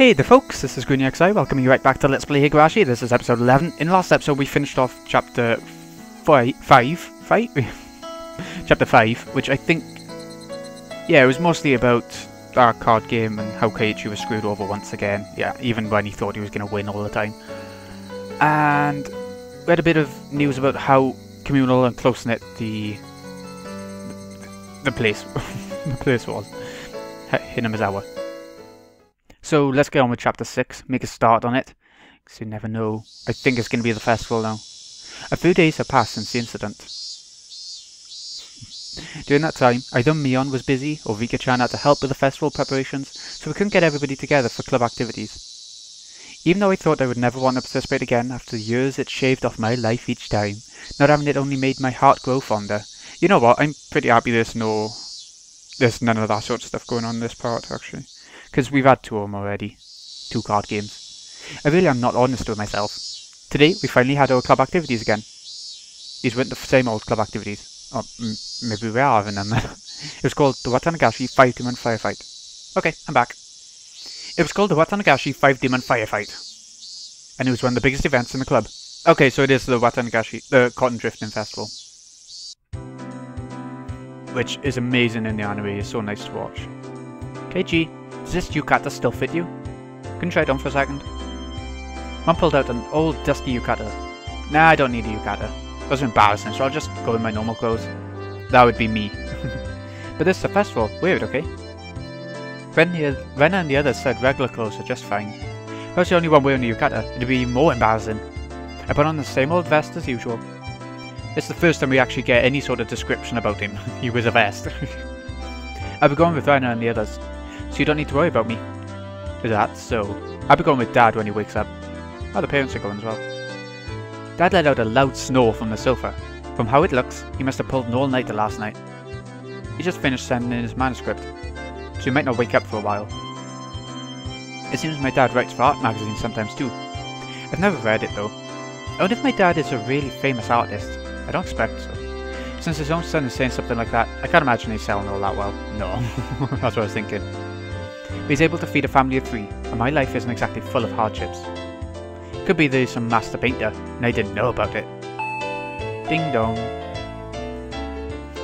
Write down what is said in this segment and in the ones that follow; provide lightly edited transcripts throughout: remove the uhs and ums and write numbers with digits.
Hey there folks, this is GreenXI, welcoming you right back to Let's Play Higurashi. This is episode 11. In the last episode we finished off chapter 5? Chapter 5, which I think... yeah, it was mostly about our card game and how Keiichi was screwed over once again. Yeah, even when he thought he was going to win all the time. And we had a bit of news about how communal and close-knit the place was. Hinamizawa. So let's get on with chapter 6, make a start on it, because you never know. I think it's going to be the festival now. A few days have passed since the incident. During that time, either Mion was busy or Rika-chan had to help with the festival preparations, so we couldn't get everybody together for club activities. Even though I thought I would never want to participate again after the years it shaved off my life each time, not having it only made my heart grow fonder. You know what, I'm pretty happy there's none of that sort of stuff going on in this part, actually. Because we've had 2 of them already. 2 card games. I really am not honest with myself. Today, we finally had our club activities again. These weren't the same old club activities. Or maybe we are having them. It was called the Watanagashi 5-Demon Firefight. Okay, I'm back. It was called the Watanagashi 5-Demon Firefight. And it was one of the biggest events in the club. Okay, so it is the Watanagashi, the Cotton Drifting Festival. Which is amazing in the anime, it's so nice to watch. Keiichi, does this yukata still fit you? Can you try it on for a second? Mom pulled out an old dusty yukata. Nah, I don't need a yukata. Those are embarrassing, so I'll just go in my normal clothes. That would be me. But this is a festival. Weird, okay? Rena and the others said regular clothes are just fine. If I was the only one wearing a yukata, it'd be more embarrassing. I put on the same old vest as usual. It's the first time we actually get any sort of description about him. He was a vest. I'll be going with Rena and the others, so you don't need to worry about me. Is that so? I'll be going with Dad when he wakes up. Oh, the parents are going as well. Dad let out a loud snore from the sofa. From how it looks, he must have pulled an all-nighter last night. He just finished sending in his manuscript, so he might not wake up for a while. It seems my dad writes for art magazines sometimes too. I've never read it though. I wonder if my dad is a really famous artist. I don't expect so. Since his own son is saying something like that, I can't imagine he's selling all that well. No, that's what I was thinking. But he's able to feed a family of 3, and my life isn't exactly full of hardships. Could be there's some master painter, and I didn't know about it. Ding dong.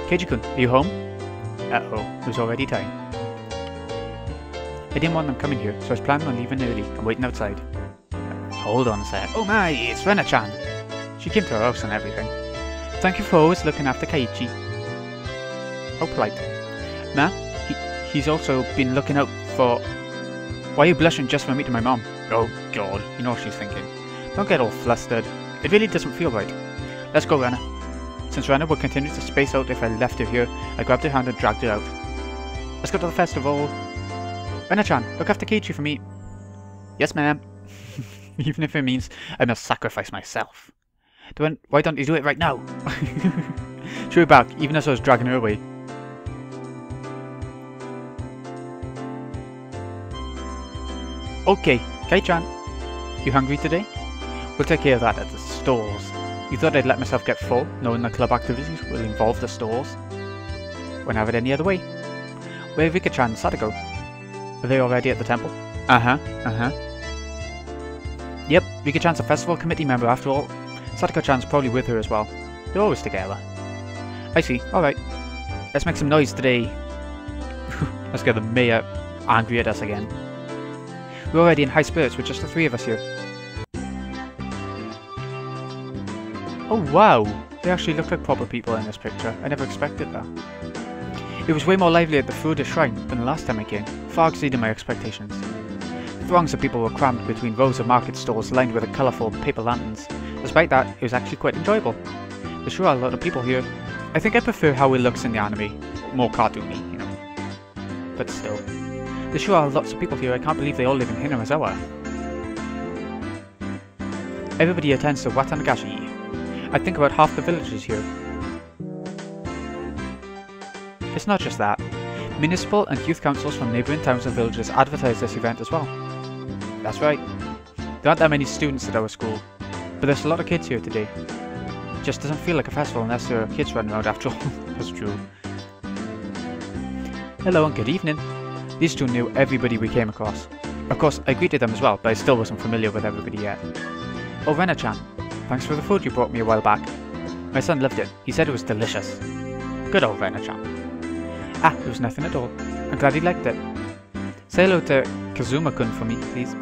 Keiichi-kun, are you home? Uh-oh, it was already time. I didn't want them coming here, so I was planning on leaving early and waiting outside. Hold on a sec. Oh my, it's Rena-chan! She came to our house and everything. Thank you for always looking after Keiichi. How polite. Nah, he's also been looking out for... Why are you blushing just for meeting my mom? Oh god, you know what she's thinking. Don't get all flustered. It really doesn't feel right. Let's go, Rena. Since Rena would continue to space out if I left her here, I grabbed her hand and dragged her out. Let's go to the festival. Rena-chan, look after Keiichi for me. Yes, ma'am. Even if it means I must sacrifice myself. Why don't you do it right now? She went back, even as I was dragging her away. Okay, Kei-chan. You hungry today? We'll take care of that at the stores. You thought I'd let myself get full, knowing the club activities will involve the stores? Won't have it any other way. Where are Rika-chan and Sadako? Are they already at the temple? Yep, Rika-chan's a festival committee member after all. Sadako-chan's probably with her as well. They're always together. I see, alright. Let's make some noise today. Let's get the mayor angry at us again. We're already in high spirits with just the 3 of us here. Oh wow! They actually look like proper people in this picture. I never expected that. It was way more lively at the Fuda Shrine than the last time I came, far exceeding my expectations. Throngs of people were crammed between rows of market stalls lined with colourful paper lanterns. Despite that, it was actually quite enjoyable. There sure are a lot of people here. I think I prefer how it looks in the anime. More cartoony, you know. But still. There sure are lots of people here. I can't believe they all live in Hinamizawa. Everybody attends to Watanagashi. I think about half the villagers here. It's not just that. Municipal and youth councils from neighbouring towns and villages advertise this event as well. That's right. There aren't that many students at our school, but there's a lot of kids here today. It just doesn't feel like a festival unless there are kids running around after all. That's true. Hello and good evening. These 2 knew everybody we came across. Of course, I greeted them as well, but I still wasn't familiar with everybody yet. Oh, Rena-chan, thanks for the food you brought me a while back. My son loved it. He said it was delicious. Good old Rena-chan. Ah, it was nothing at all. I'm glad he liked it. Say hello to Kazuma-kun for me, please.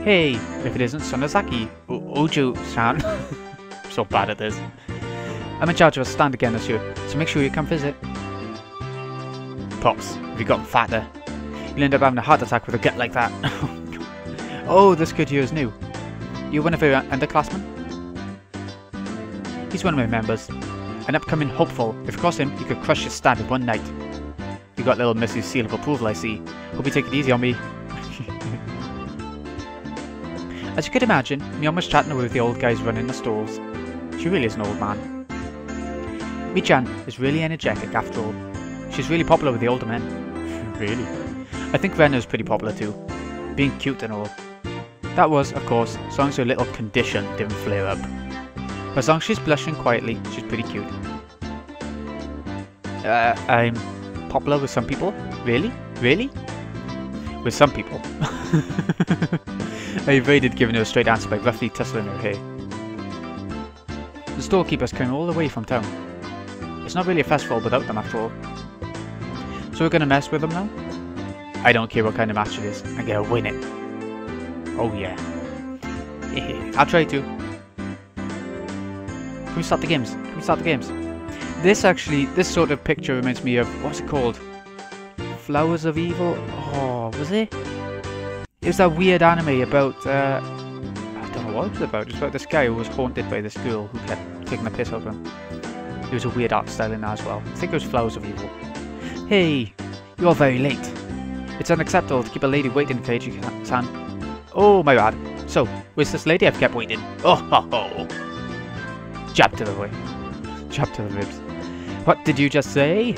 Hey, if it isn't Sonozaki, Ojo-san. I'm so bad at this. I'm in charge of a stand again this year, so make sure you come visit. Pops, have you gotten fatter? You'll end up having a heart attack with a gut like that. Oh, this kid here is new. You one of your underclassmen? He's one of my members. An upcoming hopeful. If you cross him, you could crush your stand in one night. You got little Missy's seal of approval, I see. Hope you take it easy on me. As you could imagine, Mion was chatting away with the old guys running the stalls. She really is an old man. Mi-chan is really energetic after all. She's really popular with the older men. Really? I think Rena is pretty popular too. Being cute and all. That was, of course, as long as her little condition didn't flare up. But as long as she's blushing quietly, she's pretty cute. I'm popular with some people? Really? Really? With some people. I evaded giving her a straight answer by roughly tussling her hair. The storekeepers came all the way from town. It's not really a festival without them after all. So we're gonna mess with them now? I don't care what kind of match it is, I'm gonna win it. Oh yeah. I'll try to. Can we start the games? Can we start the games? This sort of picture reminds me of, what's it called? Flowers of Evil? Oh, was it? It was that weird anime about, I don't know what it was about. It was about this guy who was haunted by this girl who kept taking the piss out of him. There was a weird art style in that as well. I think it was Flowers of Evil. Hey, you're very late. It's unacceptable to keep a lady waiting, Keiichi-san. Oh, my bad. So, where's this lady I've kept waiting? Oh, ho, ho. Jab to the way. Jab to the ribs. What did you just say?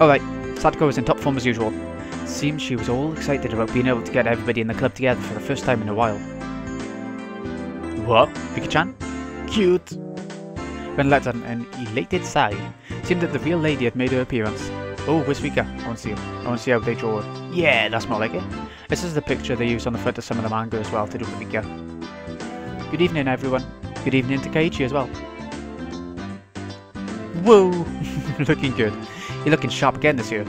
Alright, Satoko was in top form as usual. Seems she was all excited about being able to get everybody in the club together for the first time in a while. What? Riki-chan? Cute! When let out an elated sigh, it seemed that the real lady had made her appearance. Oh, where's Rika? I want to see her. I want to see how they draw her. Yeah, that's more like it. This is the picture they used on the front of some of the manga as well to do with Rika. Good evening, everyone. Good evening to Keiichi as well. Whoa! Looking good. You're looking sharp again this year.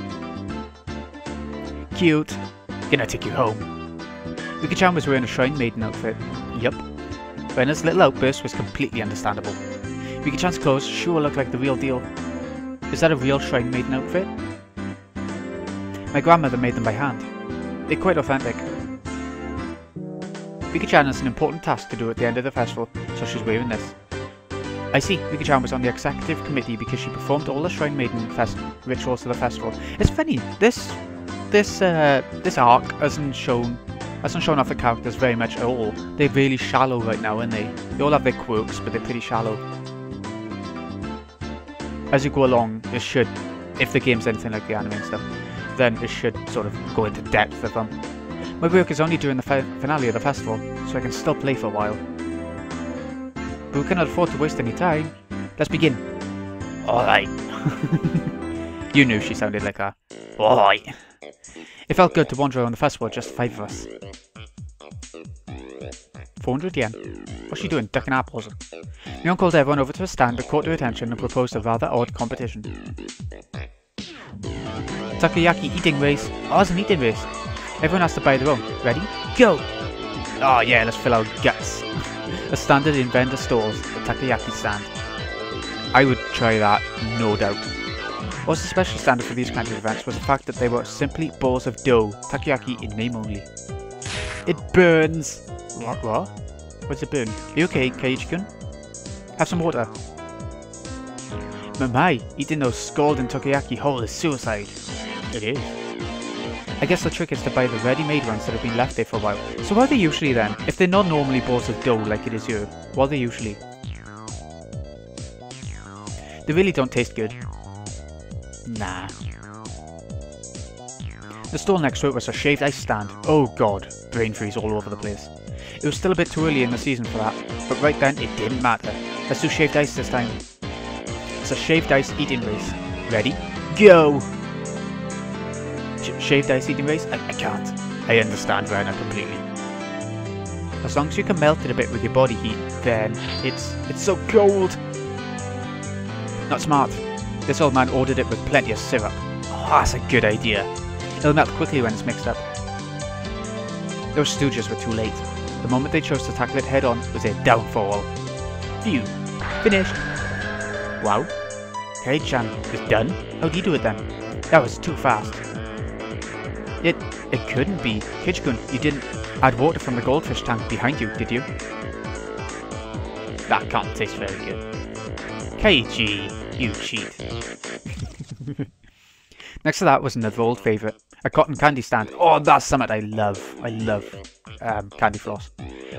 Cute. Gonna take you home. Riki-chan was wearing a Shrine Maiden outfit. Yup. Rena's little outburst was completely understandable. Riki-chan's clothes sure look like the real deal. Is that a real Shrine Maiden outfit? My grandmother made them by hand. They're quite authentic. Riki-chan has an important task to do at the end of the festival, so she's wearing this. I see, Riki-chan was on the executive committee because she performed all the Shrine Maiden rituals to the festival. It's funny, this arc hasn't shown off the characters very much at all. They're really shallow right now, aren't they? They all have their quirks, but they're pretty shallow. As you go along, it should, if the game's anything like the anime and stuff, then it should sort of go into depth with them. My work is only during the finale of the festival, so I can still play for a while. But we cannot afford to waste any time. Let's begin. Alright. You knew she sounded like that. Alright. It felt good to wander around the festival, just 5 of us. 400 yen. What's she doing, ducking apples? Mion called everyone over to a stand that caught her attention and proposed a rather odd competition. Takoyaki eating race. Oh, it's an eating race. Everyone has to buy their own. Ready? Go! Oh yeah, let's fill our guts. A standard in vendor stores, the takoyaki stand. I would try that, no doubt. What's the special standard for these kinds of events was the fact that they were simply balls of dough, takoyaki in name only. It burns! What? What's it burn? Are you okay, Keiichi-kun? Have some water. My, eating those scalding takoyaki whole is suicide. It is. I guess the trick is to buy the ready-made ones that have been left there for a while. So what are they usually then? If they're not normally balls of dough like it is here, what are they usually? They really don't taste good. Nah. The stall next to it was a shaved ice stand. Oh god, brain freeze all over the place. It was still a bit too early in the season for that, but right then it didn't matter. Let's do shaved ice this time. It's a shaved ice eating race. Ready? Go! Shaved ice eating race? I can't. I understand Rena completely. As long as you can melt it a bit with your body heat, then it's so cold. Not smart. This old man ordered it with plenty of syrup. Oh, that's a good idea. It'll melt quickly when it's mixed up. Those stooges were too late. The moment they chose to tackle it head on was their downfall. Phew. Finished. Wow. Keiichi-chan is done? How'd you do it then? That was too fast. It couldn't be. Keiichi-kun, you didn't add water from the goldfish tank behind you, did you? That can't taste very good. Keiichi, you cheat. Next to that was another old favourite, a cotton candy stand. Oh, that's something I love. I love candy floss.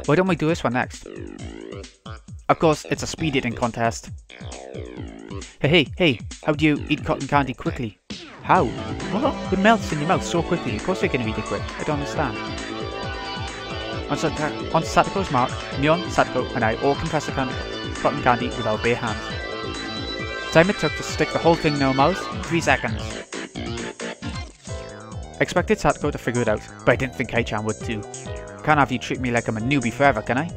Why don't we do this one next? Of course, it's a speed eating contest. Hey, how do you eat cotton candy quickly? How? What? It melts in your mouth so quickly, of course you're going to eat it quick. I don't understand. On Satoko's mark, Mion, Satoko and I all compress the cotton candy with our bare hands. The time it took to stick the whole thing in our mouths, 3 seconds. I expected Satoko to figure it out, but I didn't think Keiichi-chan would too. Can't have you treat me like I'm a newbie forever, can I?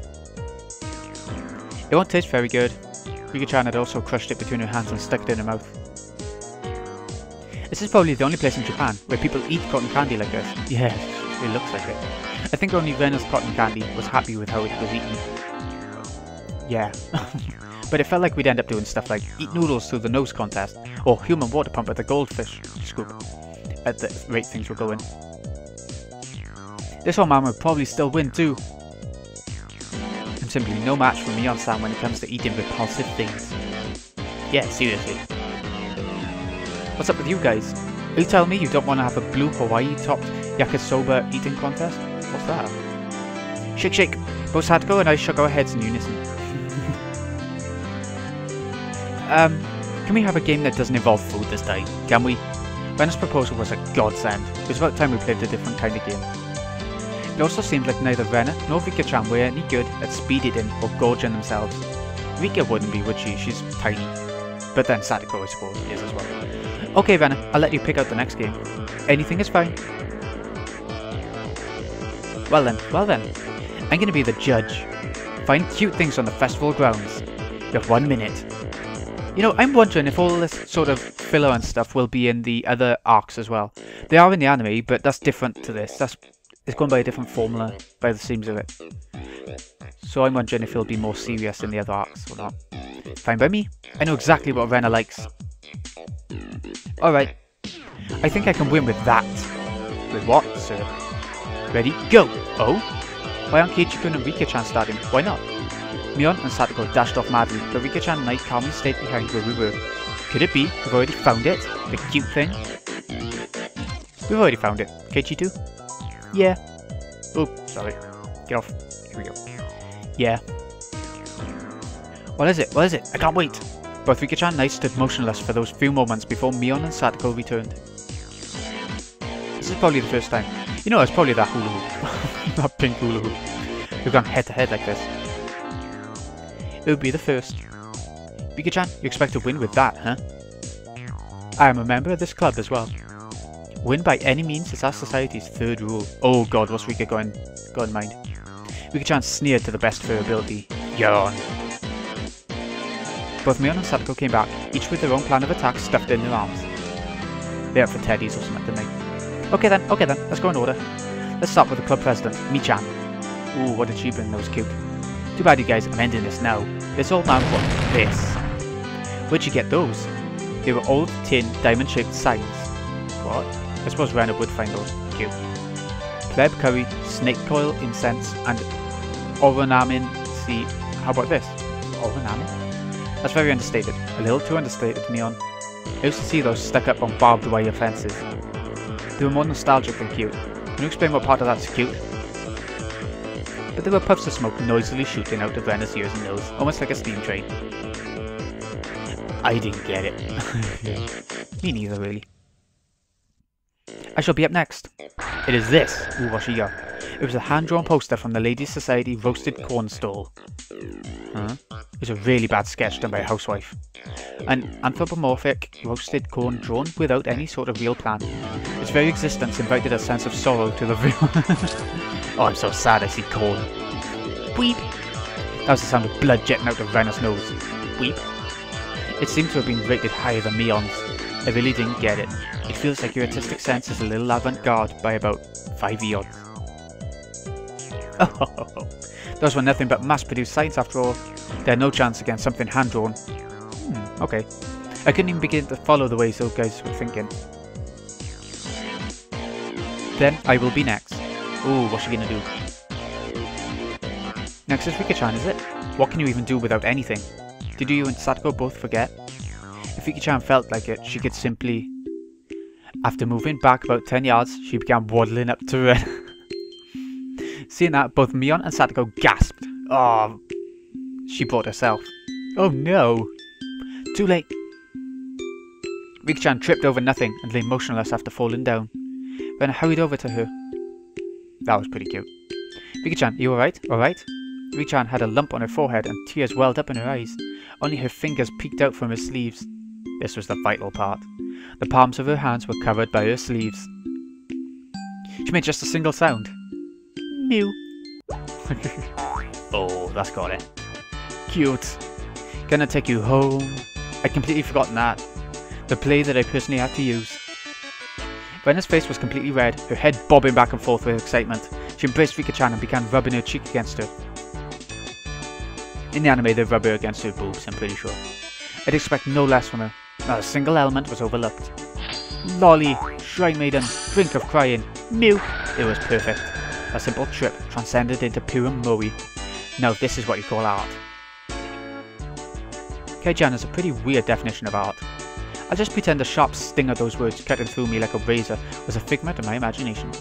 It won't taste very good. Rika-chan had also crushed it between her hands and stuck it in her mouth. This is probably the only place in Japan where people eat cotton candy like this. Yeah, it looks like it. I think only Rena's cotton candy was happy with how it was eaten. Yeah. But it felt like we'd end up doing stuff like eat noodles through the nose contest, or human water pump at the goldfish scoop, at the rate things were going. This old man would probably still win too. I'm simply no match for Mion-san when it comes to eating repulsive things. Yeah, seriously. What's up with you guys? Are you telling me you don't want to have a blue Hawaii topped yakisoba eating contest? What's that? Shake shake! Both Satoko and I shook our heads in unison. Can we have a game that doesn't involve food this time? Can we? Rena's proposal was a godsend. It was about time we played a different kind of game. It also seemed like neither Rena nor Rika-chan were any good at speed eating or gorging themselves. Rika wouldn't be, would she? She's tiny. But then Satoko, I suppose, is as well. Okay, Rena, I'll let you pick out the next game. Anything is fine. Well then. I'm gonna be the judge. Find cute things on the festival grounds. You have 1 minute. You know, I'm wondering if all this sort of filler and stuff will be in the other arcs as well. They are in the anime, but that's different to this. It's going by a different formula, by the seams of it. So I'm wondering if it'll be more serious in the other arcs or not. Fine by me. I know exactly what Rena likes. Alright. I think I can win with that. With what, sir? Ready, go! Oh? Why aren't Keiichi-kun and Rika-chan starting? Why not? Mion and Satoko dashed off madly, but Rika-chan and I calmly stayed behind where we were. Could it be we've already found it? The cute thing? We've already found it. Keiichi too? Yeah. Oh, sorry. Get off. Here we go. Yeah. What is it? What is it? I can't wait! Both Rika-chan and I stood motionless for those few moments before Mion and Satoko returned. This is probably the first time. You know, it's probably that hula hoop. That pink hula hoop. We've gone head to head like this. It would be the first. Rika-chan, you expect to win with that, huh? I am a member of this club as well. Win by any means is our society's third rule. Oh god, what's Rika got in mind? Rika-chan sneered to the best of her ability. Yawn. Both Mion and Satoko came back, each with their own plan of attack stuffed in their arms. They're up for teddies or something, didn't they? Okay then, let's go in order. Let's start with the club president, Mi-chan. Ooh, what did she bring? That was cute. Too bad you guys, I'm ending this now. This old man wants this. Where'd you get those? They were old tin, diamond-shaped signs. What? I suppose Rena would find those cute. Pleb curry, snake coil, incense, and oranamin. See, how about this? Oranamin? That's very understated. A little too understated, Mion. I used to see those stuck up on barbed wire fences. They were more nostalgic than cute. Can you explain what part of that's cute? But there were puffs of smoke noisily shooting out of Rena's ears and nose, almost like a steam train. I didn't get it. Yeah. Me neither, really. I shall be up next. It is this. Ooh, what she got? It was a hand-drawn poster from the Ladies' Society roasted corn stall. It was a really bad sketch done by a housewife. An anthropomorphic roasted corn drawn without any sort of real plan. Its very existence invited a sense of sorrow to the viewer. Oh, I'm so sad I see corn. Weep! That was the sound of blood jetting out of Rena's nose. Weep! It seemed to have been rated higher than Mion's. I really didn't get it. It feels like your artistic sense is a little avant-garde by about 5 eons. Oh, those were nothing but mass-produced science after all. They had no chance against something hand-drawn. Okay. I couldn't even begin to follow the ways those guys were thinking. Then I will be next. Ooh, what's she gonna do? Next is Rika-chan, is it? What can you even do without anything? Did you and Satoko both forget? If Rika-chan felt like it, she could simply... After moving back about 10 yards, she began waddling up to Ren. Seeing that, both Mion and Satoko gasped. Oh, she brought herself. Oh no! Too late! Rika-chan tripped over nothing and lay motionless after falling down. Ren hurried over to her. That was pretty cute. Rika-chan, you alright? Alright? Rika-chan had a lump on her forehead and tears welled up in her eyes. Only her fingers peeked out from her sleeves. This was the vital part. The palms of her hands were covered by her sleeves. She made just a single sound. Mew. Oh, that's got it. Cute. Gonna take you home. I'd completely forgotten that. The play that I personally had to use. Rena's face was completely red, her head bobbing back and forth with excitement. She embraced Rika-chan and began rubbing her cheek against her. In the anime, they rub her against her boobs, I'm pretty sure. I'd expect no less from her. Not a single element was overlooked. Lolly, Shrine Maiden, brink of crying, Mew. It was perfect. A simple trip transcended into pure moe. Now this is what you call art. Kei-chan has a pretty weird definition of art. I'll just pretend the sharp sting of those words cutting through me like a razor was a figment of my imagination.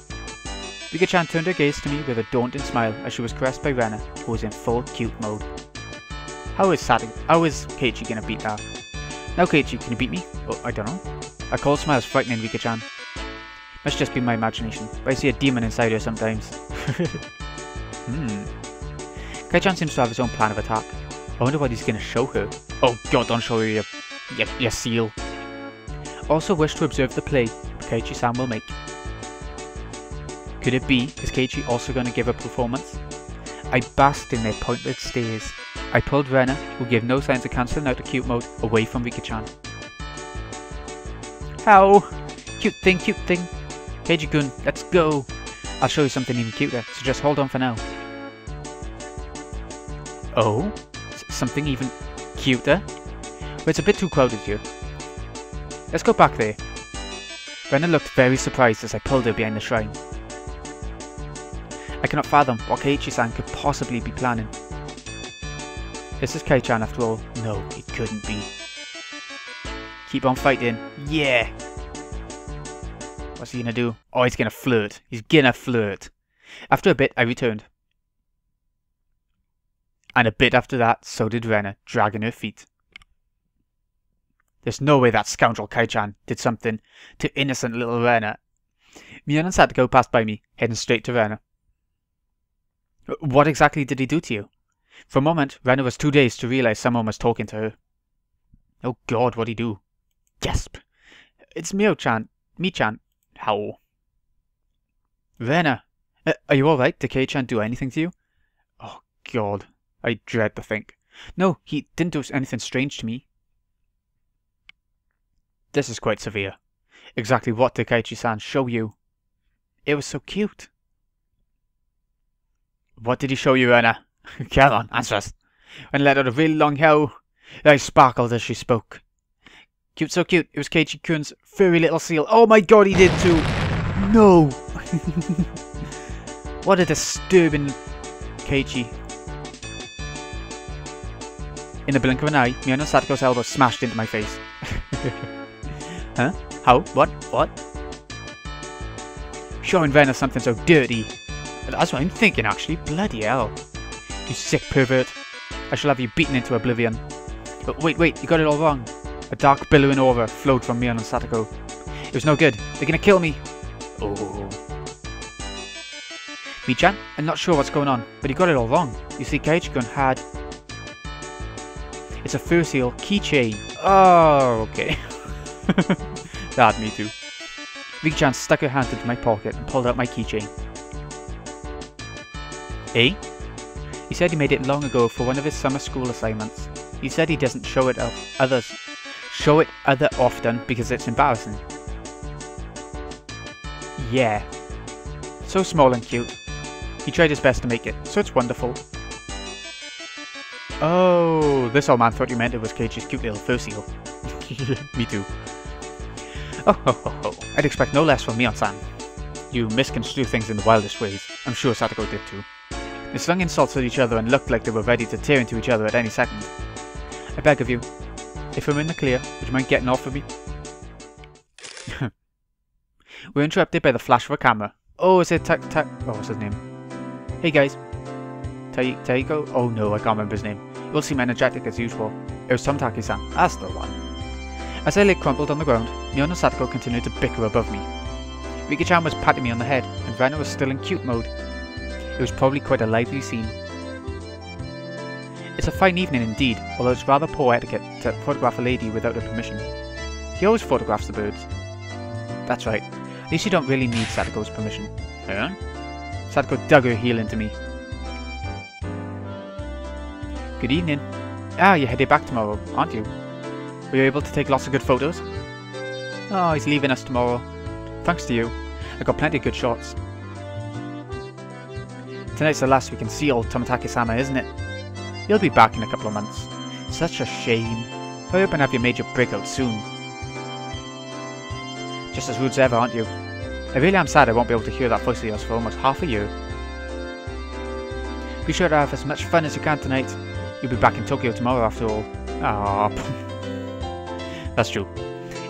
Rika-chan turned her gaze to me with a daunting smile as she was caressed by Rena, who was in full cute mode. How is Keiichi gonna beat that? Now Keiichi, can you beat me? Oh, I don't know. A cold smile is frightening Rika-chan. Must just be my imagination, but I see a demon inside her sometimes. Kei-chan seems to have his own plan of attack. I wonder what he's gonna show her. Oh god, don't show her your seal. Also wish to observe the play Keiichi-san will make. Could it be, is Keiichi also gonna give a performance? I basked in their pointless stares. I pulled Rena, who gave no signs of cancelling out of cute mode, away from Rika-chan. How? Cute thing, cute thing. Keiichi-kun, let's go. I'll show you something even cuter, so just hold on for now. Oh? Something even cuter? Well, it's a bit too crowded here. Let's go back there. Rena looked very surprised as I pulled her behind the shrine. I cannot fathom what Keiichi-san could possibly be planning. This is Kei-chan after all. No, it couldn't be. Keep on fighting. Yeah! What's he gonna do? Oh, he's gonna flirt. He's gonna flirt. After a bit, I returned. And a bit after that, so did Rena, dragging her feet. There's no way that scoundrel Kei-chan did something to innocent little Rena. Mion and Satoko passed by me, heading straight to Rena. What exactly did he do to you? For a moment, Rena was too dazed to realize someone was talking to her. Oh god, what'd he do? Gasp! It's Mio-chan. Mi-chan. How? Rena! Are you alright? Did Kei-chan do anything to you? Oh god, I dread to think. No, he didn't do anything strange to me. This is quite severe. Exactly what did Keiichi-san show you? It was so cute. What did he show you, Rena? Come on, answer us. And let out a really long howl. I sparkled as she spoke. Cute, so cute. It was Keiichi-kun's furry little seal. Oh my god, he did too! No! What a disturbing Keiichi. In the blink of an eye, Mion and Satoko's elbow smashed into my face. Huh? How? What? What? Showing Rena something so dirty. That's what I'm thinking, actually. Bloody hell. You sick pervert. I shall have you beaten into oblivion. But wait, you got it all wrong. A dark billowing aura flowed from Mion and Satoko. It was no good. They're gonna kill me. Oh. Mi-chan, I'm not sure what's going on, but he got it all wrong. You see, Keiichi-kun had... It's a fur seal keychain. Oh, okay. That, me too. Miki-chan stuck her hand into my pocket and pulled out my keychain. Eh? He said he made it long ago for one of his summer school assignments. He said he doesn't show it other often because it's embarrassing. Yeah. So small and cute. He tried his best to make it, so it's wonderful. Oh, this old man thought you meant it was Keiichi's cute little fur seal. Me too. Oh ho ho ho, I'd expect no less from Mion-san. You misconstrue things in the wildest ways. I'm sure Sadako did too. They slung insults at each other and looked like they were ready to tear into each other at any second. I beg of you, if I'm in the clear, would you mind getting off of me? We're interrupted by the flash of a camera. Oh, is it oh, what's his name? Hey guys. Taiko? Oh no, I can't remember his name. He will seem energetic as usual. It was Tomitake-san. That's the one. As I lay crumpled on the ground, Mion and Sadako continued to bicker above me. Rika-chan was patting me on the head, and Rena was still in cute mode. It was probably quite a lively scene. It's a fine evening indeed, although it's rather poor etiquette to photograph a lady without her permission. He always photographs the birds. That's right. At least you don't really need Sadako's permission. Huh? Sadako dug her heel into me. Good evening. Ah, you're headed back tomorrow, aren't you? Were you able to take lots of good photos? Oh, he's leaving us tomorrow. Thanks to you. I got plenty of good shots. Tonight's the last we can see old Tomitake-sama, isn't it? He'll be back in a couple of months. Such a shame. Hurry up and have your major breakout soon. Just as rude as ever, aren't you? I really am sad I won't be able to hear that voice of yours for almost half a year. Be sure to have as much fun as you can tonight. You'll be back in Tokyo tomorrow after all. Ah, that's true.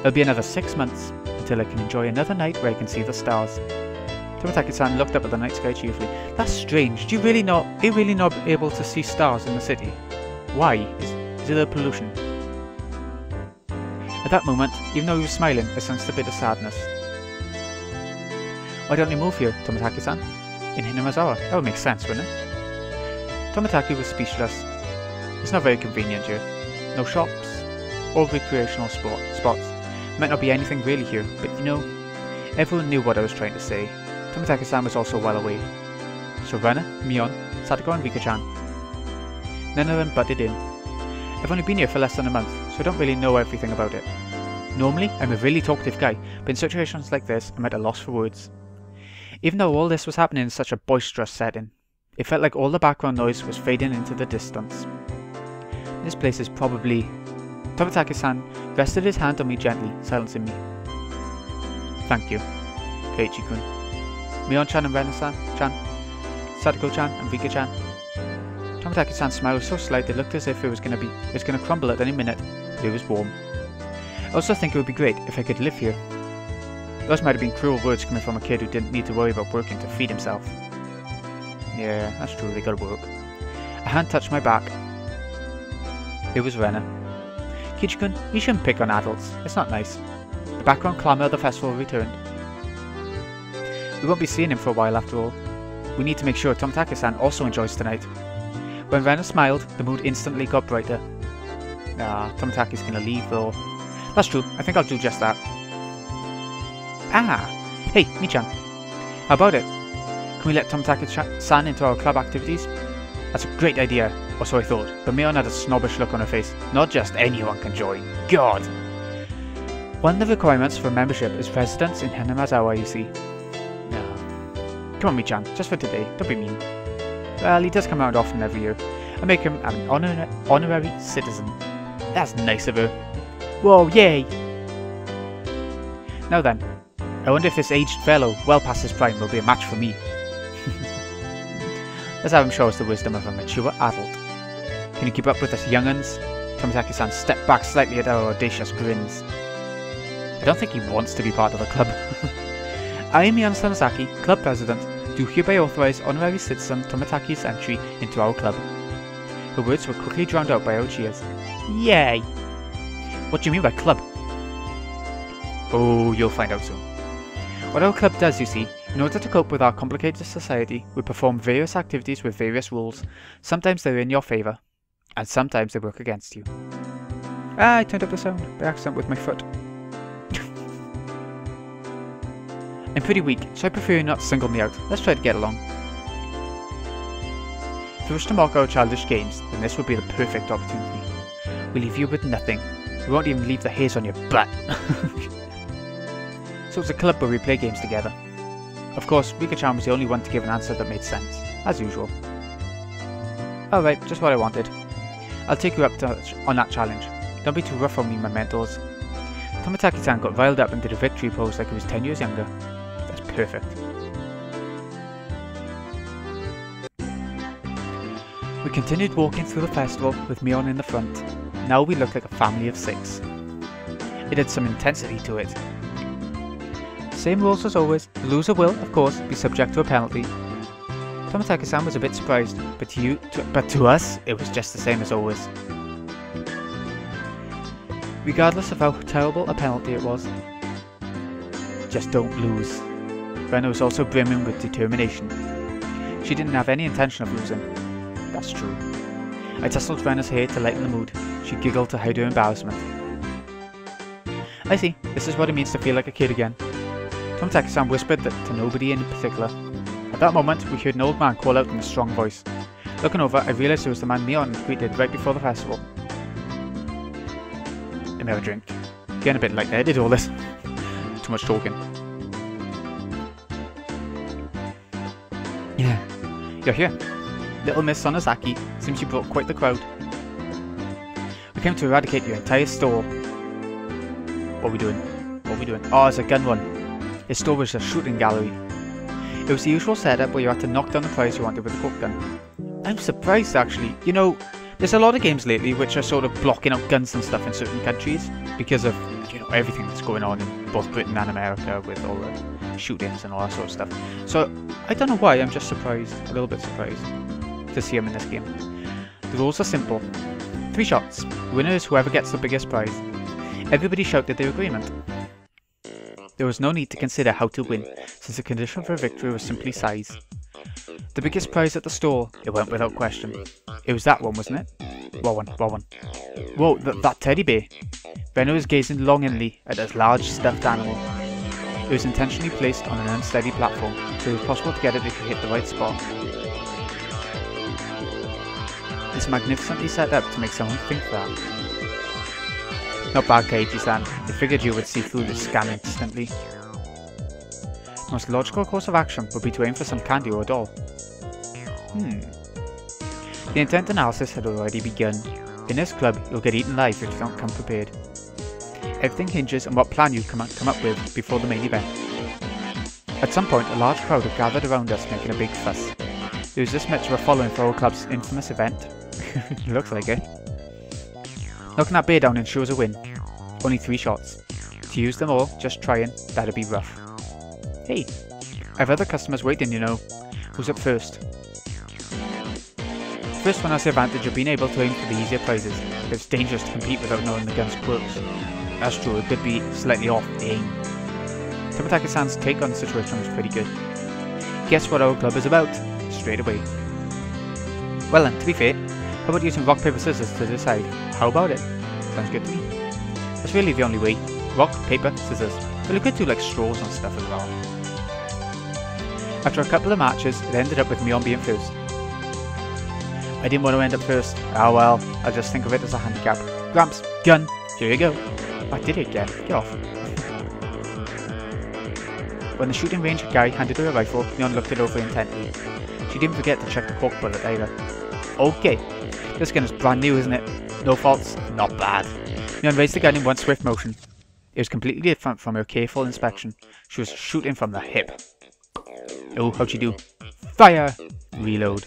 It'll be another 6 months until I can enjoy another night where I can see the stars. Tomitake-san looked up at the night sky cheerfully. That's strange. Are you really not able to see stars in the city? Why? Is it the pollution? At that moment, even though he was smiling, I sensed a bit of sadness. Why don't you move here, Tomitake-san? In Hinamazawa? That would make sense, wouldn't it? Tomitake was speechless. It's not very convenient here. No shops or recreational spots. Might not be anything really here, but you know, everyone knew what I was trying to say. Tomitake-san was also well away. So Rena, Mion, Sadako and Rika-chan. None of them butted in. I've only been here for less than a month, so I don't really know everything about it. Normally, I'm a really talkative guy, but in situations like this, I'm at a loss for words. Even though all this was happening in such a boisterous setting, it felt like all the background noise was fading into the distance. This place is probably... Tomitake-san rested his hand on me gently, silencing me. Thank you, Keiichi-kun. Mion-chan and Rena-chan, Sadako-chan and Rika-chan. Tomitake-san smiled so slight it looked as if it was going to crumble at any minute, but it was warm. I also think it would be great if I could live here. Those might have been cruel words coming from a kid who didn't need to worry about working to feed himself. Yeah, that's true, they gotta work. A hand touched my back. It was Rena. Keiichi-kun, you shouldn't pick on adults. It's not nice. The background clamour of the festival returned. We won't be seeing him for a while after all. We need to make sure Tomitake-san also enjoys tonight. When Rena smiled, the mood instantly got brighter. Ah, Tomitake's gonna leave though. That's true, I think I'll do just that. Ah! Hey, Mi-chan. How about it? Can we let Tomitake-san into our club activities? That's a great idea, or so I thought, but Mion had a snobbish look on her face. Not just anyone can join. God! One of the requirements for membership is residence in Hinamazawa, you see. No. Come on, Mi-chan, just for today, don't be mean. Well, he does come around often every year. I make him an honorary citizen. That's nice of her. Whoa, yay! Now then, I wonder if this aged fellow, well past his prime, will be a match for me. Let's have him show us the wisdom of a mature adult. Can you keep up with us young'uns? Tomitake-san stepped back slightly at our audacious grins. I don't think he wants to be part of the club. I, Mion Sanosaki, club president, do hereby authorize honorary citizen Tomitake's entry into our club. Her words were quickly drowned out by our cheers. Yay! What do you mean by club? Oh, you'll find out soon. What our club does, you see, In order to cope with our complicated society, we perform various activities with various rules. Sometimes they're in your favour, and sometimes they work against you. Ah, I turned up the sound by accident with my foot. I'm pretty weak, so I prefer you not to single me out. Let's try to get along. If you wish to mock our childish games, then this would be the perfect opportunity. We leave you with nothing. We won't even leave the hairs on your butt. So it's a club where we play games together. Of course, Rika-chan was the only one to give an answer that made sense, as usual. Alright, just what I wanted. I'll take you up on that challenge. Don't be too rough on me, my mentors. Tomitake-san got riled up and did a victory pose like he was 10 years younger. That's perfect. We continued walking through the festival with Mion in the front. Now we looked like a family of 6. It had some intensity to it. Same rules as always. The loser will, of course, be subject to a penalty. Tomitake-san was a bit surprised, but to us, it was just the same as always. Regardless of how terrible a penalty it was, just don't lose. Rena was also brimming with determination. She didn't have any intention of losing. That's true. I tousled Rena's hair to lighten the mood. She giggled to hide her embarrassment. I see, this is what it means to feel like a kid again. Tomitake-san whispered that to nobody in particular. At that moment, we heard an old man call out in a strong voice. Looking over, I realised it was the man Mion had greeted right before the festival. Let me have a drink. Getting a bit light-headed all this. Too much talking. Yeah, you're here. Little Miss Sonozaki seems you brought quite the crowd. We came to eradicate your entire store. What are we doing? What are we doing? Oh, it's a gun run. His store was a shooting gallery. It was the usual setup where you had to knock down the prize you wanted with a cork gun. I'm surprised actually. You know, there's a lot of games lately which are sort of blocking out guns and stuff in certain countries because of, you know, everything that's going on in both Britain and America with all the shootings and all that sort of stuff. So I don't know why, I'm just surprised, a little bit surprised to see him in this game. The rules are simple. 3 shots. The winner is whoever gets the biggest prize. Everybody shouted their agreement. There was no need to consider how to win, since the condition for a victory was simply size. The biggest prize at the store, it went without question. It was that one, wasn't it? What one? What one? Whoa, that teddy bear! Rena was gazing longingly at this large stuffed animal. It was intentionally placed on an unsteady platform, so it was possible to get it if you hit the right spot. It's magnificently set up to make someone think that. Not bad, Keiichi-san. I figured you would see through this scan instantly. The most logical course of action would be to aim for some candy or a doll. The intent analysis had already begun. In this club, you'll get eaten alive if you don't come prepared. Everything hinges on what plan you come up with before the main event. At some point, a large crowd had gathered around us making a big fuss. It was this much of a following for our club's infamous event. Looks like it. Knocking that bear down ensures a win. Only 3 shots. To use them all, just trying, that'd be rough. Hey, I've other customers waiting, you know. Who's up first? First one has the advantage of being able to aim for the easier prizes, but it's dangerous to compete without knowing the gun's quirks. That's true, it could be slightly off aim. Tomitake-san's take on the situation was pretty good. Guess what our club is about? Straight away. Well then, to be fair, how about using rock, paper, scissors to decide? How about it? Sounds good to me. That's really the only way. Rock, paper, scissors. But we could do like straws and stuff as well. After a couple of matches, it ended up with Mion being first. I didn't want to end up first. Ah well, I'll just think of it as a handicap. Gramps, gun, here you go. I did it again, get off. When the shooting range guy handed her a rifle, Mion looked it over intently. She didn't forget to check the cork bullet either. Okay, this gun is brand new, isn't it? No faults, not bad. Mion raised the gun in one swift motion. It was completely different from her careful inspection. She was shooting from the hip. Oh, how'd she do? Fire! Reload.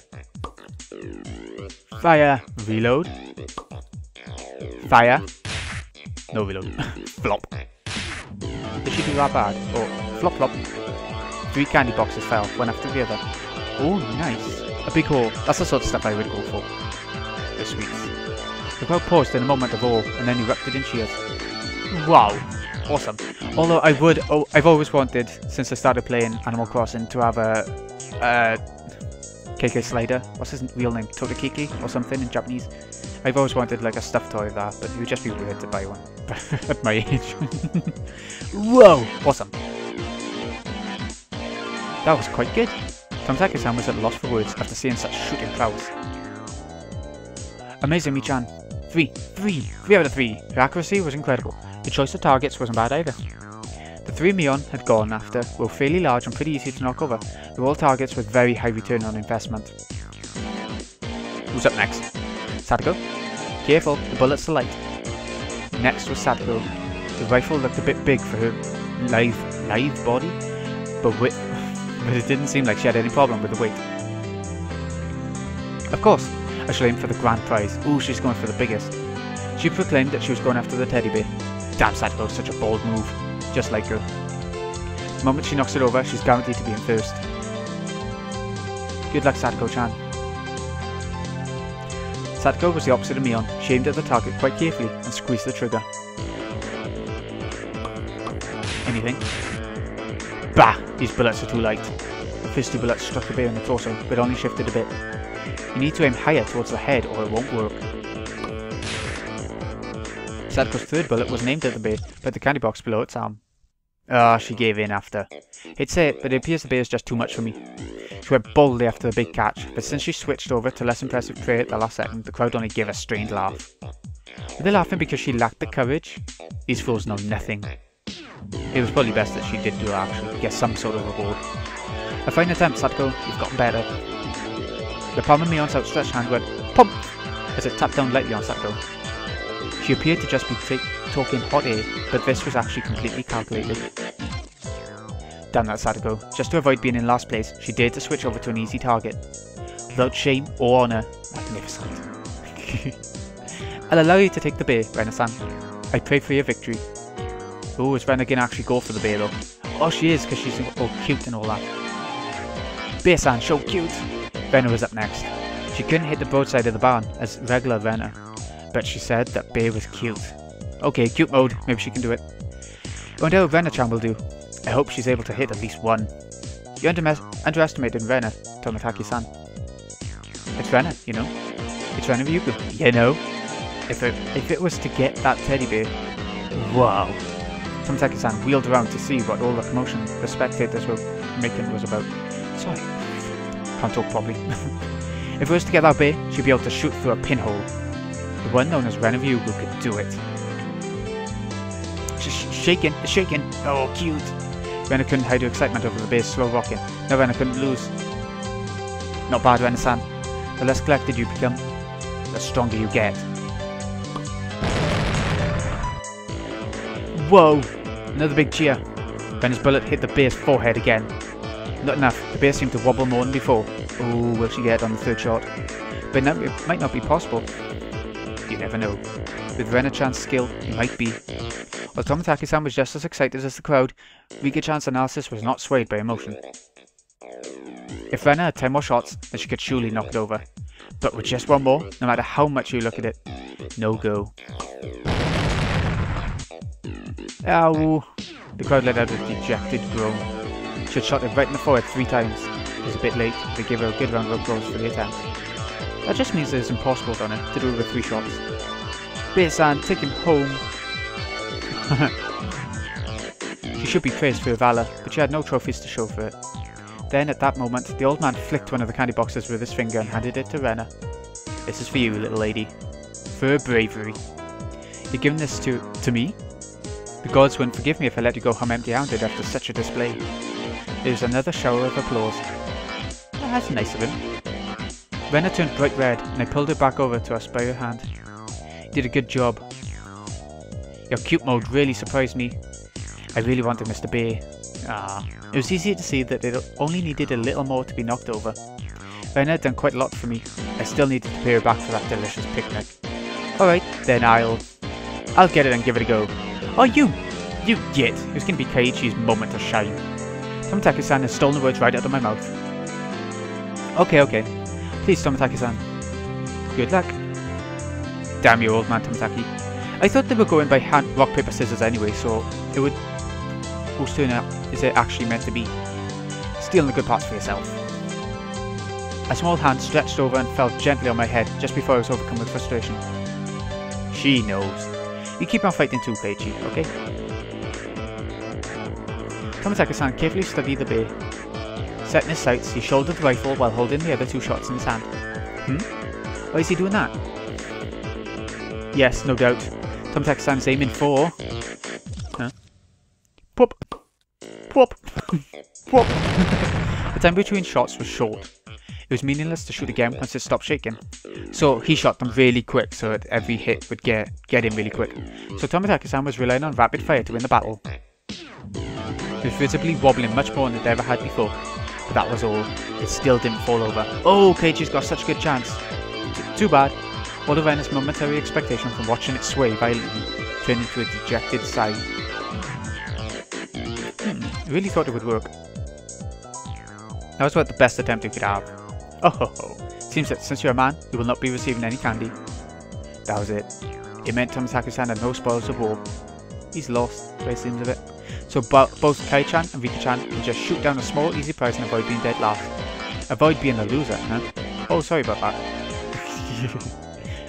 Fire! Reload. Fire! No reload. Flop. Did she do that bad? Oh, flop flop. 3 candy boxes fell, one after the other. Oh, nice. A big haul. That's the sort of stuff I would go for. The sweets. The crowd paused in a moment of awe and then erupted in cheers. Wow! Awesome. Although I've always wanted, since I started playing Animal Crossing, to have a KK Slider. What's his real name? Tomitake or something in Japanese. I've always wanted like a stuffed toy of that, but it would just be weird to buy one at my age. Whoa! Awesome. That was quite good. Tomitake-san was at a loss for words after seeing such shooting prowess. Amazing, Mi-chan. 3 out of 3. Her accuracy was incredible. The choice of targets wasn't bad either. The 3 Mion had gone after were fairly large and pretty easy to knock over. They were all targets with very high return on investment. Who's up next? Sadako? Careful, the bullets are light. Next was Sadako. The rifle looked a bit big for her lithe body, but it didn't seem like she had any problem with the weight. Of course, I shall aim for the grand prize. Ooh, she's going for the biggest. She proclaimed that she was going after the teddy bear. Damn, Sadako, such a bold move. Just like her. The moment she knocks it over, she's guaranteed to be in first. Good luck, Sadako-chan. Sadako was the opposite of Mion. She aimed at the target quite carefully and squeezed the trigger. Anything? Bah! These bullets are too light. The first 2 bullets struck the bear in the torso, but only shifted a bit. You need to aim higher towards the head or it won't work. Sadako's 3rd bullet was aimed at the bear, but the candy box below its arm. Ah, she gave in after. Hate to say it, but it appears the bear is just too much for me. She went boldly after the big catch, but since she switched over to less impressive prey at the last second, the crowd only gave a strained laugh. Were they laughing because she lacked the courage? These fools know nothing. It was probably best that she did do that, actually, get some sort of reward. A fine attempt, Sadako, you've gotten better. The palm of Mion's outstretched hand went pump as it tapped down lightly on Sadako. She appeared to just be talking hot air, but this was actually completely calculated. Damn that Sadako. Just to avoid being in last place, she dared to switch over to an easy target. Without shame or honour. Magnificent. I'll allow you to take the bear, Rena-san. I pray for your victory. Oh, is Rena gonna actually go for the bear though? Oh, she is, because she's all cute and all that. Bear-san, so cute! Rena was up next. She couldn't hit the broadside of the barn as regular Rena, but she said that bear was cute. Okay, cute mode, maybe she can do it. I wonder how Rena-chan will do. I hope she's able to hit at least one. You underestimated Rena, Tomitake-san. It's Rena, you know. It's Rena Ryugu, you know. If it was to get that teddy bear, wow. Tomitake-san wheeled around to see what all the commotion the spectators were making was about. Sorry, can't talk properly. If it was to get that bear, she'd be able to shoot through a pinhole. The one known as Rena Ryugu could do it. Shaking, it's shaking. Oh, cute. Rena couldn't hide her excitement over the bear's slow rocking. No, Rena couldn't lose. Not bad, Rena-san. The less collected you become, the stronger you get. Whoa! Another big cheer. Rena's bullet hit the bear's forehead again. Not enough. The bear seemed to wobble more than before. Oh, will she get it on the 3rd shot? But it might not be possible. You never know. With Rena-chan's skill, it might be. While Tomitake-san was just as excited as the crowd, Rika-chan's analysis was not swayed by emotion. If Rena had 10 more shots, then she could surely knock it over. But with just one more, no matter how much you look at it, no go. Ow! The crowd let out a dejected groan. She had shot it right in the forehead 3 times. It was a bit late, but they gave her a good round of applause for the attempt. That just means it is impossible on her to do it with 3 shots. Bear-san, take him home! She should be praised for her valour, but she had no trophies to show for it. Then, at that moment, the old man flicked one of the candy boxes with his finger and handed it to Rena. This is for you, little lady. For her bravery. You're giving this to me? The gods wouldn't forgive me if I let you go home empty-handed after such a display. There was another shower of applause. Oh, that's nice of him. Rena turned bright red, and I pulled her back over to us by her hand. You did a good job. Your cute mode really surprised me. I really wanted Mr. Bear. Ah, it was easy to see that it only needed a little more to be knocked over. Rena had done quite a lot for me. I still needed to pay her back for that delicious picnic. Alright, then I'll get it and give it a go. Oh, you git! It was going to be Keiichi's moment to shine. Tomitake-san has stolen the words right out of my mouth. Okay. Please, Tomitake-san. Good luck. Damn you, old man Tomitake. I thought they were going by rock, paper, scissors anyway, so it would... Whose turn is it actually meant to be? Stealing the good parts for yourself. A small hand stretched over and fell gently on my head just before I was overcome with frustration. She knows. You keep on fighting too, Keiichi, okay? Tomitake-san carefully studied the bear. Setting his sights, he shouldered the rifle while holding the other two shots in his hand. Why is he doing that? Yes, no doubt. Tomitake-san's aiming for... Huh? Pwop! Pwop! Pwop! The time between shots was short. It was meaningless to shoot again once it stopped shaking. So he shot them really quick so that every hit would get in really quick. So Tomitake-san was relying on rapid fire to win the battle. He was visibly wobbling much more than it ever had before. But that was all. It still didn't fall over. Oh, Keiichi's got such a good chance. Too bad. All of Rena's momentary expectation from watching it sway violently turned into a dejected sigh. I really thought it would work. That was about the best attempt you could have. Oh ho ho. Seems that since you're a man, you will not be receiving any candy. That was it. It meant Tomitake-san had no spoils of war. He's lost, by the seems of it. So both Kai-chan and Rika-chan can just shoot down a small easy prize and avoid being dead last. Avoid being a loser, huh? Oh, sorry about that.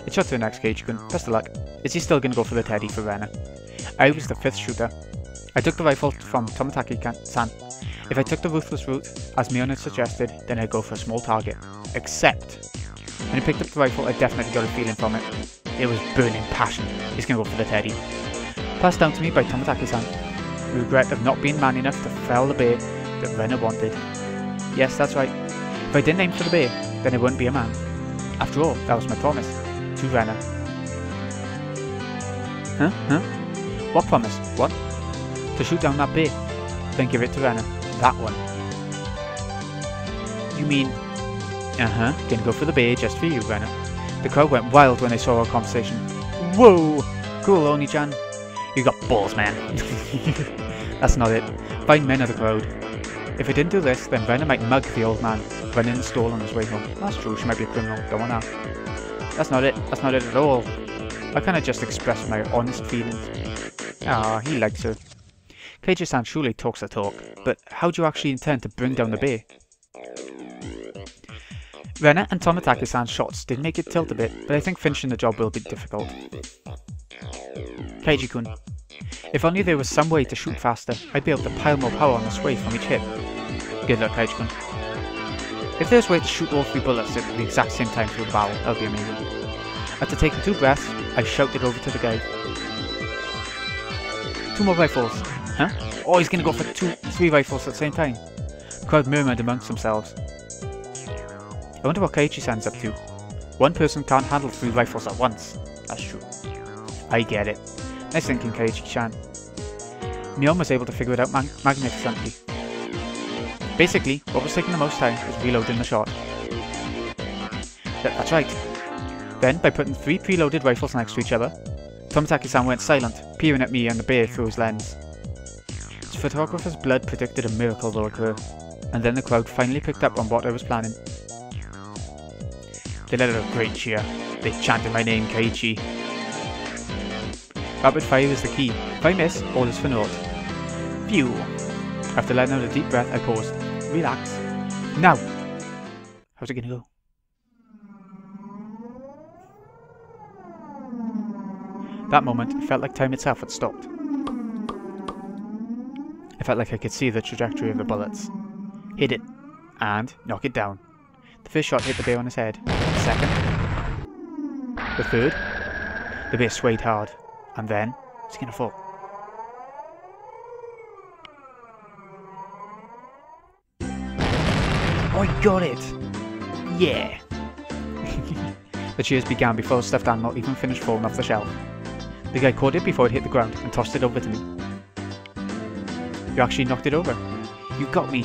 It's your turn next, Keiichi-kun. Best of luck. Is he still gonna go for the teddy for Rena? I was the 5th shooter. I took the rifle from Tomitake-san. If I took the ruthless route, as Mion had suggested, then I'd go for a small target. Except, when I picked up the rifle, I definitely got a feeling from it. It was burning passion. He's gonna go for the teddy. Passed down to me by Tomitake-san. Regret of not being man enough to fell the bear that Rena wanted. Yes, that's right. If I didn't aim for the bear, then I wouldn't be a man. After all, that was my promise. To Rena. Huh? What promise? What? To shoot down that bear. Then give it to Rena. That one. You mean... Gonna go for the bear just for you, Rena. The crowd went wild when they saw our conversation. Whoa! Cool, Oni-chan. You got balls, man. That's not it. Fine men of the crowd. If I didn't do this, then Rena might mug the old man, run in the stall on his way home. That's true, she might be a criminal, don't want that. That's not it at all. I kinda just expressed my honest feelings. Ah, he likes her. Keiichi-san surely talks the talk, but how do you actually intend to bring down the bear? Rena and Tomitake-san's shots did make it tilt a bit, but I think finishing the job will be difficult. Keiichi-kun. If only there was some way to shoot faster, I'd be able to pile more power on the sway from each hit. Good luck, Keiichi-kun. If there's a way to shoot all 3 bullets at the exact same time through the barrel, that would be amazing. After taking 2 breaths, I shouted over to the guy. 2 more rifles. Huh? Oh, he's gonna go for 3 rifles at the same time. The crowd murmured amongst themselves. I wonder what Keiichi-san's up to. One person can't handle 3 rifles at once. That's true. I get it. Nice thinking, Keiichi-chan. Mion was able to figure it out magnificently. Basically, what was taking the most time was reloading the shot. That's right. Then, by putting 3 preloaded rifles next to each other, Tomitake-san went silent, peering at me and the bear through his lens. His photographer's blood predicted a miracle will occur, and then the crowd finally picked up on what I was planning. They let out a great cheer. They chanted my name, Keiichi. Rapid fire is the key. If I miss, all is for naught. Phew. After letting out a deep breath, I paused. Relax. Now! How's it gonna go? That moment, it felt like time itself had stopped. I felt like I could see the trajectory of the bullets. Hit it. And knock it down. The first shot hit the bear on his head. The second. The third. The bear swayed hard. And then, it's gonna fall. Oh, I got it! Yeah! The cheers began before the stuffed animal even finished falling off the shelf. The guy caught it before it hit the ground and tossed it over to me. You actually knocked it over. You got me.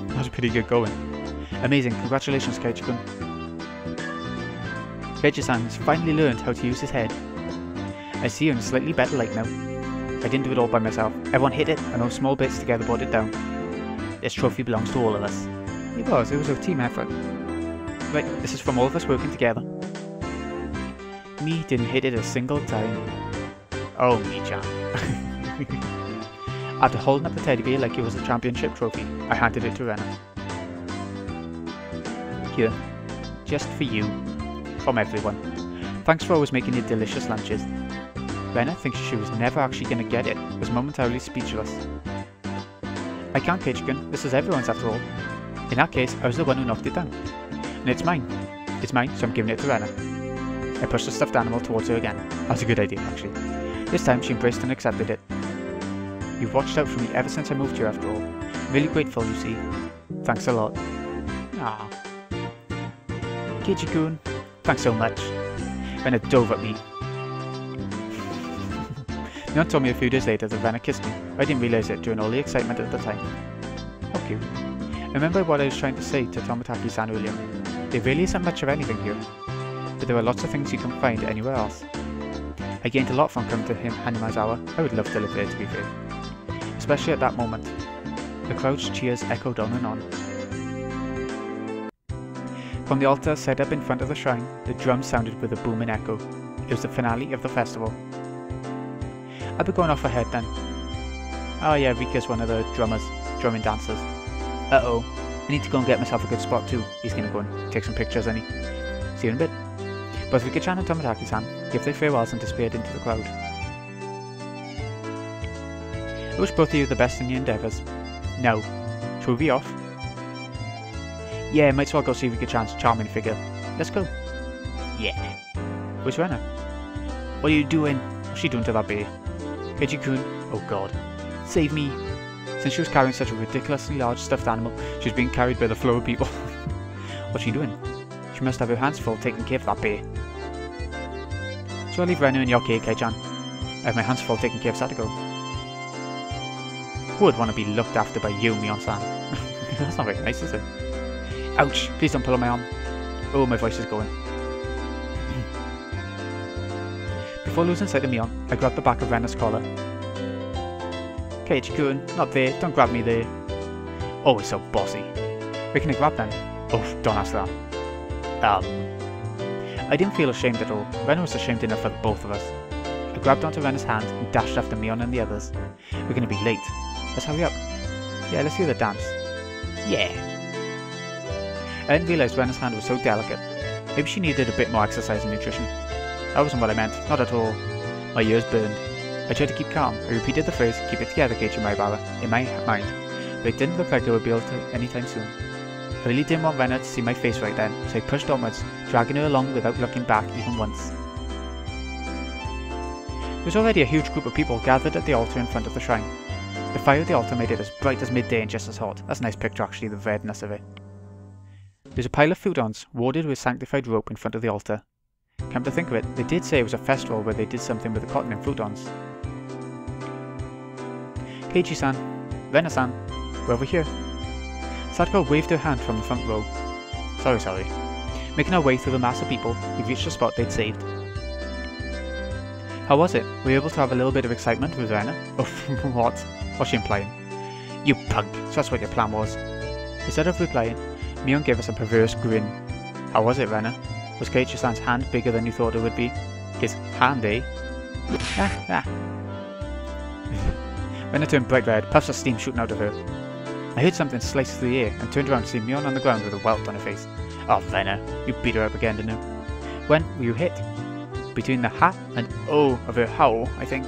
That was pretty good going. Amazing, congratulations, Keiichi-kun. Keiichi-san has finally learned how to use his head. I see you in a slightly better light now. I didn't do it all by myself. Everyone hit it, and those small bits together brought it down. This trophy belongs to all of us. It was a team effort. Right, this is from all of us working together. Me didn't hit it a single time. Oh, me-chan. After holding up the teddy bear like it was a championship trophy, I handed it to Rena. Here, just for you, from everyone. Thanks for always making your delicious lunches. Rena, thinking she was never actually going to get it, was momentarily speechless. I can't, Keiichi-kun. This is everyone's after all. In that case, I was the one who knocked it down. And it's mine. It's mine, so I'm giving it to Rena. I pushed the stuffed animal towards her again. That's a good idea, actually. This time, she embraced and accepted it. You've watched out for me ever since I moved here, after all. Really grateful, you see. Thanks a lot. Ah. Keiichi-kun, thanks so much. Rena dove at me. Mion told me a few days later that Rena kissed me. I didn't realise it during all the excitement at the time. How cute. Remember what I was trying to say to Tomitake-san earlier? There really isn't much of anything here, but there are lots of things you can find anywhere else. I gained a lot from coming to Hanimazawa. I would love to live there, to be fair. Especially at that moment. The crowd's cheers echoed on and on. From the altar set up in front of the shrine, the drums sounded with a booming echo. It was the finale of the festival. I'll be going off ahead then. Oh yeah, Rika's one of the drumming dancers. Uh-oh, I need to go and get myself a good spot too. He's gonna go and take some pictures, isn't he? See you in a bit. Both Rika-chan and Tomitake-san gave their farewells and disappeared into the crowd. I wish both of you the best in your endeavours. Now, shall we be off? Yeah, might as well go see Rika-chan's charming figure. Let's go. Yeah. Where's Rena? What are you doing? What's she doing to that bear? Keiichi-kun, oh god. Save me. Since she was carrying such a ridiculously large stuffed animal, she was being carried by the flow of people. What's she doing? She must have her hands full taking care of that bear. So I'll leave Rena in your care, Kei-chan. I have my hands full taking care of Satoko. Who would want to be looked after by you, Mion-san? That's not very nice, is it? Ouch! Please don't pull on my arm. Oh, my voice is going. Before losing sight of Mion, I grabbed the back of Rena's collar. Keiichi-kun, not there, don't grab me there. Always so bossy. Where can I grab then? Oh, don't ask that. I didn't feel ashamed at all. Rena was ashamed enough for the both of us. I grabbed onto Rena's hand and dashed after Mion and the others. We're gonna be late. Let's hurry up. Yeah, let's hear the dance. Yeah. I didn't realise Rena's hand was so delicate. Maybe she needed a bit more exercise and nutrition. That wasn't what I meant, not at all. My ears burned. I tried to keep calm. I repeated the phrase, keep it together, Keiichi Maibara, in my mind, but it didn't look like I would be able to anytime soon. I really didn't want Rena to see my face right then, so I pushed onwards, dragging her along without looking back even once. There was already a huge group of people gathered at the altar in front of the shrine. The fire at the altar made it as bright as midday and just as hot. That's a nice picture actually, the redness of it. There's a pile of futons, warded with sanctified rope in front of the altar. Come to think of it, they did say it was a festival where they did something with the cotton and futons. Keiichi-san, Rena-san, we're over here. Satoko waved her hand from the front row. Sorry. Making our way through the mass of people, we reached the spot they'd saved. How was it? Were you able to have a little bit of excitement with Rena? Oh, what? What's she implying? You punk, so that's what your plan was. Instead of replying, Mion gave us a perverse grin. How was it, Rena? Was Keiichi-san's hand bigger than you thought it would be? His hand, eh? Rena turned bright red, puffs of steam shooting out of her. I heard something slice through the air and turned around to see Mion on the ground with a welt on her face. Oh, Rena, you beat her up again, didn't you? When were you hit? Between the ha and o of her howl, I think.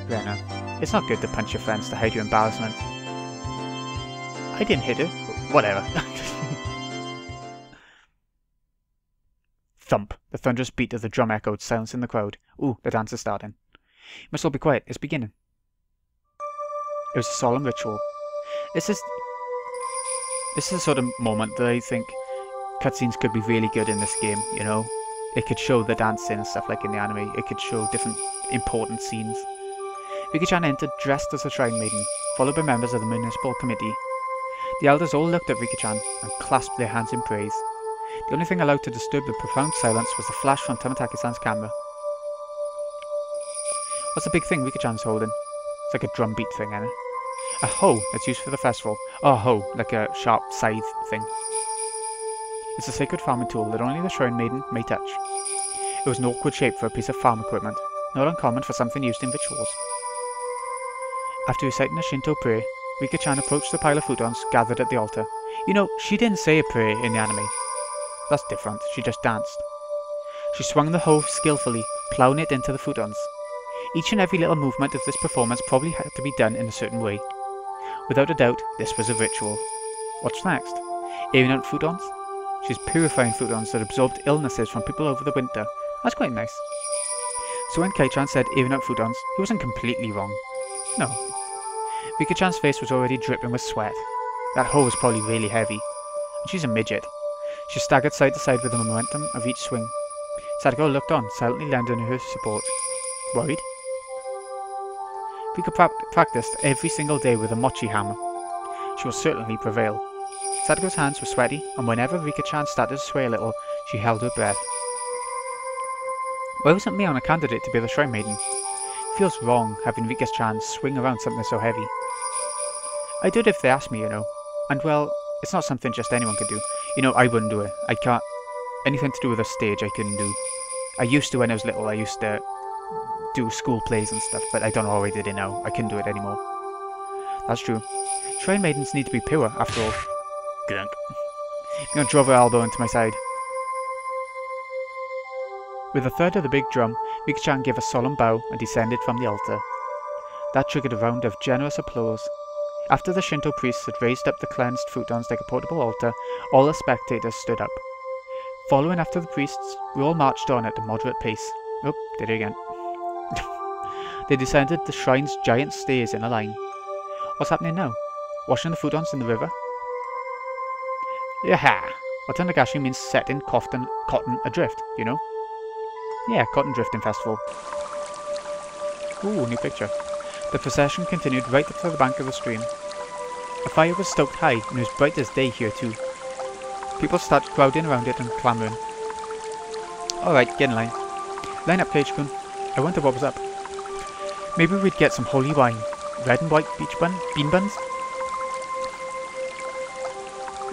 Rena, it's not good to punch your friends to hide your embarrassment. I didn't hit her. Whatever. Thump! The thunderous beat of the drum echoed, silencing the crowd. Ooh, the dance is starting. You must all be quiet, it's beginning. It was a solemn ritual. This is the sort of moment that I think cutscenes could be really good in this game, you know? It could show the dancing and stuff like in the anime. It could show different important scenes. Rika-chan entered dressed as a shrine maiden, followed by members of the municipal committee. The elders all looked at Rika-chan and clasped their hands in praise. The only thing allowed to disturb the profound silence was the flash from Tomitake-san's camera. What's the big thing Rika-chan's holding? It's like a drum beat thing, isn't it? A hoe that's used for the festival. Oh, a hoe, like a sharp scythe thing. It's a sacred farming tool that only the shrine maiden may touch. It was an awkward shape for a piece of farm equipment, not uncommon for something used in rituals. After reciting a Shinto prayer, Rika-chan approached the pile of futons gathered at the altar. You know, she didn't say a prayer in the anime. That's different, she just danced. She swung the hoe skillfully, ploughing it into the futons. Each and every little movement of this performance probably had to be done in a certain way. Without a doubt, this was a ritual. What's next? Airing out futons? She's purifying futons that absorbed illnesses from people over the winter. That's quite nice. So when Kei-chan said airing out futons, he wasn't completely wrong. No. Rika-chan's face was already dripping with sweat. That hoe was probably really heavy. And she's a midget. She staggered side to side with the momentum of each swing. Sadako looked on, silently lending her support. Worried? Rika practiced every single day with a mochi hammer. She will certainly prevail. Sadako's hands were sweaty, and whenever Rika-chan started to sway a little, she held her breath. Why wasn't Mion a candidate to be the Shrine Maiden? It feels wrong having Rika-chan swing around something so heavy. I'd do it if they asked me, you know. And well, it's not something just anyone could do. You know, I wouldn't do it. I can't. Anything to do with a stage I couldn't do. I used to when I was little. I used to do school plays and stuff, but I don't know how I did it now. I couldn't do it anymore. That's true. Shrine Maidens need to be pure, after all. Gunk. Mion drove her elbow into my side. With a third of the big drum, Rika-chan gave a solemn bow and descended from the altar. That triggered a round of generous applause. After the Shinto priests had raised up the cleansed futons like a portable altar, all the spectators stood up. Following after the priests, we all marched on at a moderate pace. Oh, did it again. They descended the shrine's giant stairs in a line. What's happening now? Washing the futons in the river? Yaha! Watanagashi means setting cotton adrift, you know? Yeah, Cotton Drifting Festival. Ooh, new picture. The procession continued right up to the bank of the stream. A fire was stoked high, and it was bright as day here too. People started crowding around it and clamouring. Alright, get in line. Line up, Keiichi-kun. I wonder what was up. Maybe we'd get some holy wine. Red and white bean buns?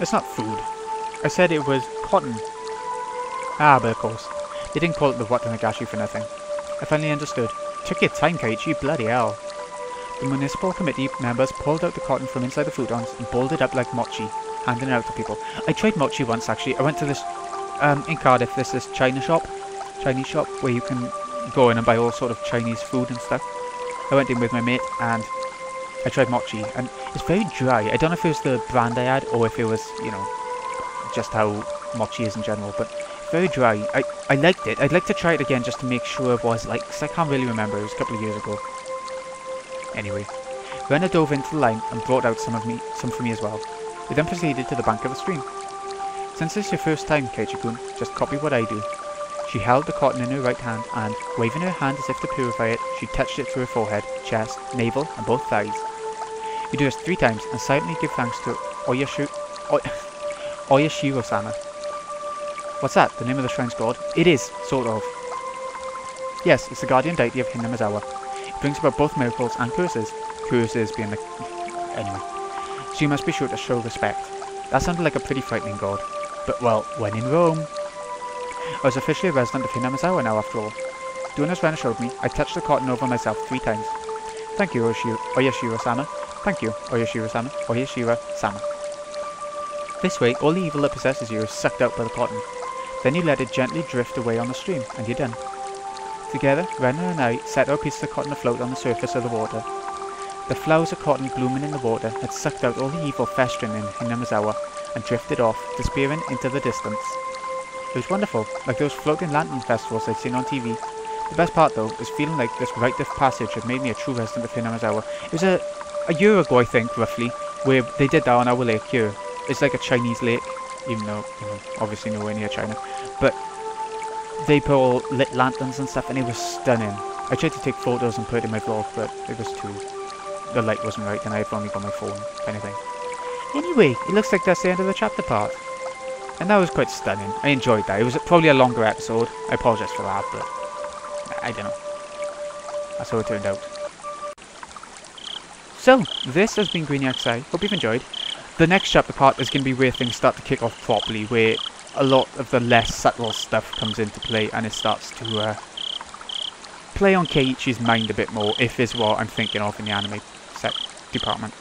It's not food. I said it was cotton. Ah, but of course. They didn't call it the Watanagashi for nothing. I finally understood. Took your time, Keiichi, bloody hell. The municipal committee members pulled out the cotton from inside the futons and balled it up like mochi, handing it out to people. I tried mochi once, actually. I went to this, in Cardiff, there's this Chinese shop where you can go in and buy all sort of Chinese food and stuff. I went in with my mate and I tried mochi, and it's very dry. I don't know if it was the brand I had or if it was, you know, just how mochi is in general, but very dry. I liked it. I'd like to try it again just to make sure it was like, because I can't really remember. It was a couple of years ago. Anyway, Rena dove into the line and brought out some for me as well. We then proceeded to the bank of the stream. Since it's your first time, Keiichi-kun, just copy what I do. She held the cotton in her right hand and, waving her hand as if to purify it, she touched it to her forehead, chest, navel, and both thighs. You do this 3 times and silently give thanks to Oyashiro-sama. What's that? The name of the shrine's god? It is, sort of. Yes, it's the guardian deity of Hinamizawa. It brings about both miracles and curses. Curses being the... Anyway. So you must be sure to show respect. That sounded like a pretty frightening god. But well, when in Rome... I was officially a resident of Hinamizawa now after all. Doing as Rena showed me, I touched the cotton over myself 3 times. Thank you, Oyashiro-sama. Thank you, Oyashiro-sama. Oyashiro-sama. This way, all the evil that possesses you is sucked out by the cotton. Then you let it gently drift away on the stream, and you're done. Together, Rena and I set our piece of cotton afloat on the surface of the water. The flowers of cotton blooming in the water had sucked out all the evil festering in Hinamizawa and drifted off, disappearing into the distance. It was wonderful, like those floating lantern festivals I'd seen on TV. The best part though, is feeling like this rite of passage had made me a true resident of Hinamizawa. It was a year ago, I think, roughly, where they did that on our lake here. It's like a Chinese lake, even though, you know, obviously nowhere near China. But they put all lit lanterns and stuff, and it was stunning. I tried to take photos and put it in my vlog, but it was the light wasn't right, and I've only got my phone, kind of thing. Anyway, it looks like that's the end of the chapter part. And that was quite stunning. I enjoyed that. It was probably a longer episode. I apologise for that, but I don't know. That's how it turned out. So, this has been Greeny XI. Hope you've enjoyed. The next chapter part is going to be where things start to kick off properly, where a lot of the less subtle stuff comes into play and it starts to play on Keiichi's mind a bit more, if is what I'm thinking of in the anime. effect department.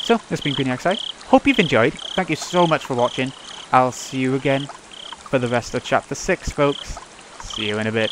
So, this has been Green XI. Hope you've enjoyed. Thank you so much for watching. I'll see you again for the rest of Chapter 6, folks. See you in a bit.